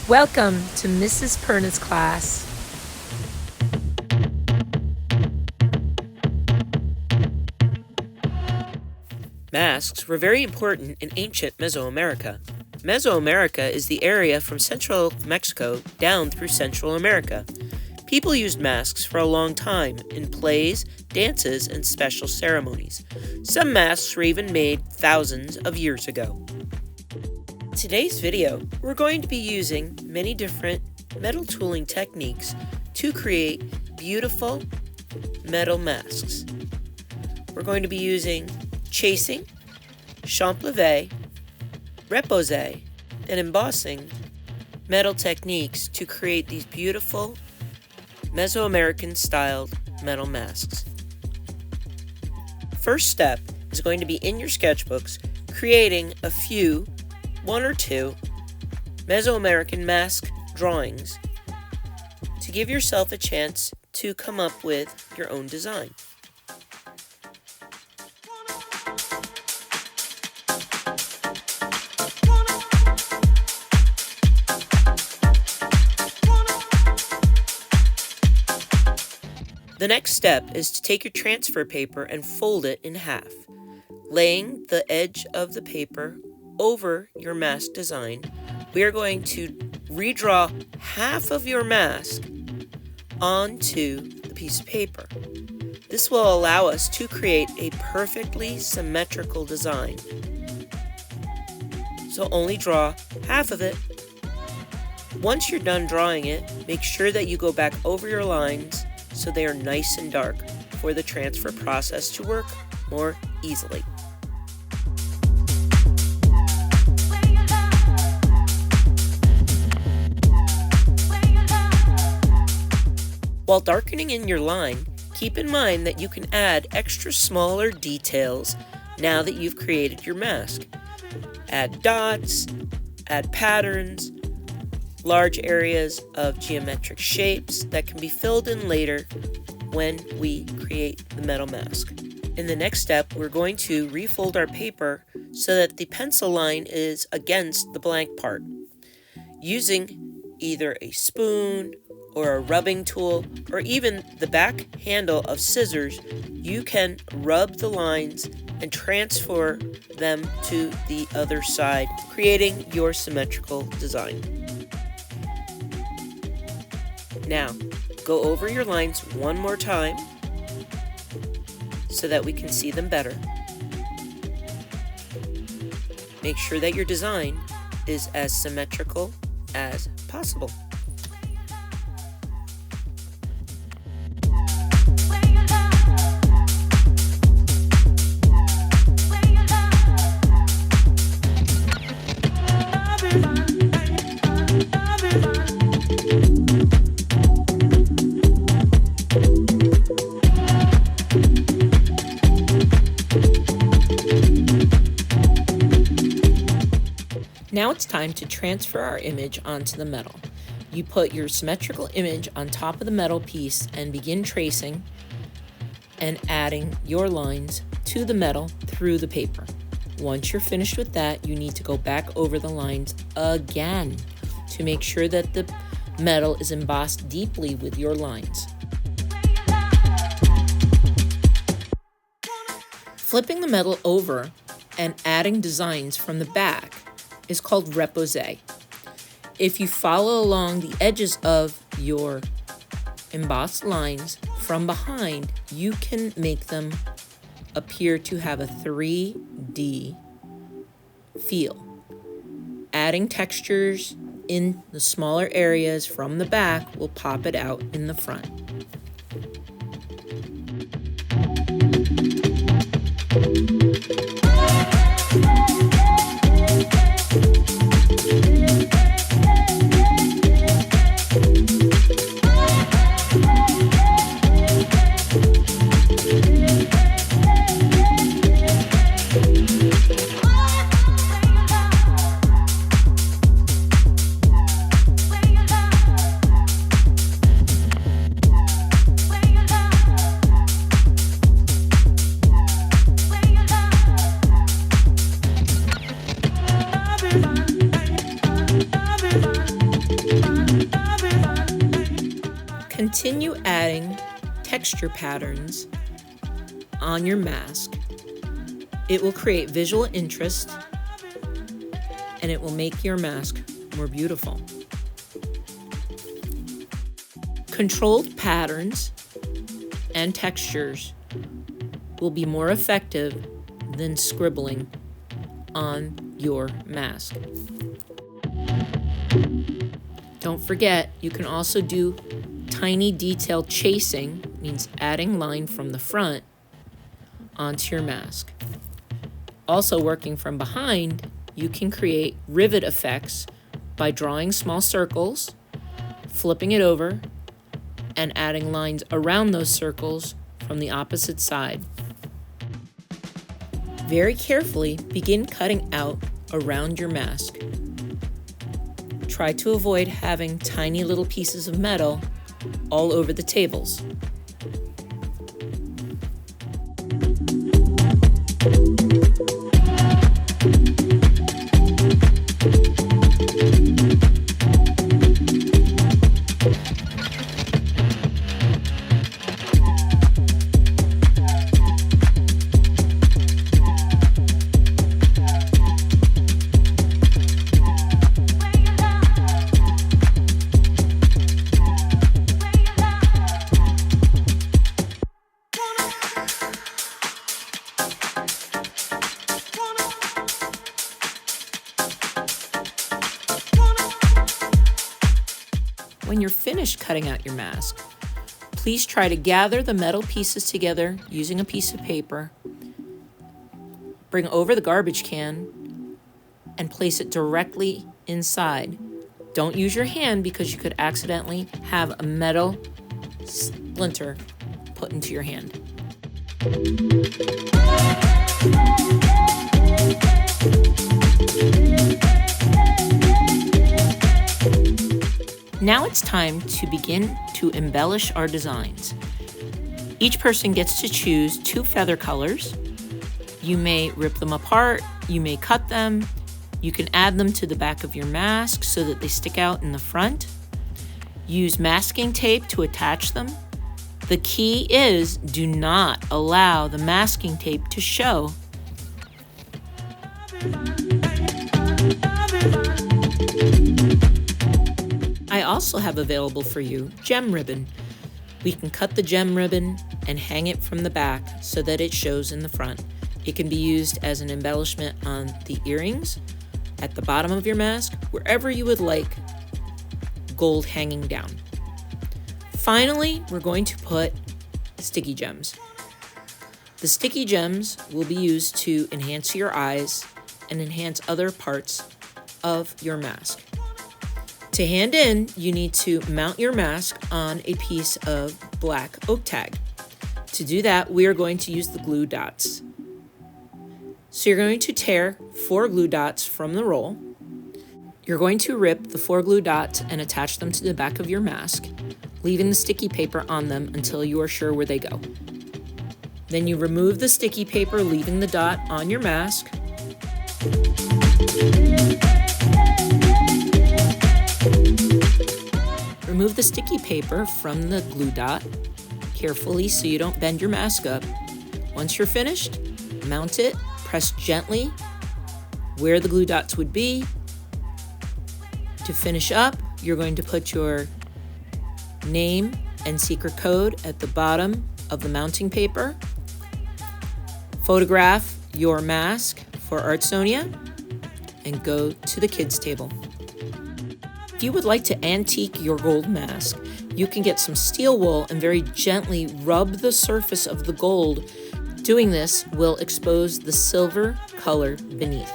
Welcome to Mrs. Perna's class. Masks were very important in ancient Mesoamerica. Mesoamerica is the area from central Mexico down through Central America. People used masks for a long time in plays, dances, and special ceremonies. Some masks were even made thousands of years ago. In today's video, we're going to be using many different metal tooling techniques to create beautiful metal masks. We're going to be using chasing, champleve, repose, and embossing metal techniques to create these beautiful Mesoamerican styled metal masks. First step is going to be in your sketchbooks creating one or two Mesoamerican mask drawings to give yourself a chance to come up with your own design. The next step is to take your transfer paper and fold it in half, laying the edge of the paper over your mask design. We are going to redraw half of your mask onto the piece of paper. This will allow us to create a perfectly symmetrical design. So only draw half of it. Once you're done drawing it, make sure that you go back over your lines so they are nice and dark for the transfer process to work more easily. While darkening in your line, keep in mind that you can add extra smaller details now that you've created your mask. Add dots, add patterns, large areas of geometric shapes that can be filled in later when we create the metal mask. In the next step, we're going to refold our paper so that the pencil line is against the blank part. Using either a spoon or a rubbing tool or even the back handle of scissors, you can rub the lines and transfer them to the other side, creating your symmetrical design. Now, go over your lines one more time so that we can see them better. Make sure that your design is as symmetrical as possible. Now it's time to transfer our image onto the metal. You put your symmetrical image on top of the metal piece and begin tracing and adding your lines to the metal through the paper. Once you're finished with that, you need to go back over the lines again to make sure that the metal is embossed deeply with your lines. Flipping the metal over and adding designs from the back is called repose. If you follow along the edges of your embossed lines from behind, you can make them appear to have a 3D feel. Adding textures in the smaller areas from the back will pop it out in the front. Continue adding texture patterns on your mask. It will create visual interest and it will make your mask more beautiful. Controlled patterns and textures will be more effective than scribbling on your mask. Don't forget, you can also do tiny detail chasing, means adding line from the front onto your mask. Also working from behind, you can create rivet effects by drawing small circles, flipping it over, and adding lines around those circles from the opposite side. Very carefully begin cutting out around your mask. Try to avoid having tiny little pieces of metal all over the tables. When you're finished cutting out your mask, please try to gather the metal pieces together using a piece of paper, bring over the garbage can, and place it directly inside. Don't use your hand because you could accidentally have a metal splinter put into your hand. Now it's time to begin to embellish our designs. Each person gets to choose 2 feather colors. You may rip them apart, you may cut them, you can add them to the back of your mask so that they stick out in the front. Use masking tape to attach them. The key is do not allow the masking tape to show. I also have available for you gem ribbon. We can cut the gem ribbon and hang it from the back so that it shows in the front. It can be used as an embellishment on the earrings, at the bottom of your mask, wherever you would like gold hanging down. Finally, we're going to put sticky gems. The sticky gems will be used to enhance your eyes and enhance other parts of your mask. To hand in, you need to mount your mask on a piece of black oak tag. To do that, we are going to use the glue dots. So you're going to tear 4 glue dots from the roll. You're going to rip the 4 glue dots and attach them to the back of your mask, leaving the sticky paper on them until you are sure where they go. Then you remove the sticky paper, leaving the dot on your mask. Remove the sticky paper from the glue dot carefully so you don't bend your mask up. Once you're finished, mount it, press gently where the glue dots would be. To finish up, you're going to put your name and secret code at the bottom of the mounting paper. Photograph your mask for Artsonia and go to the kids' table. If you would like to antique your gold mask, you can get some steel wool and very gently rub the surface of the gold. Doing this will expose the silver color beneath.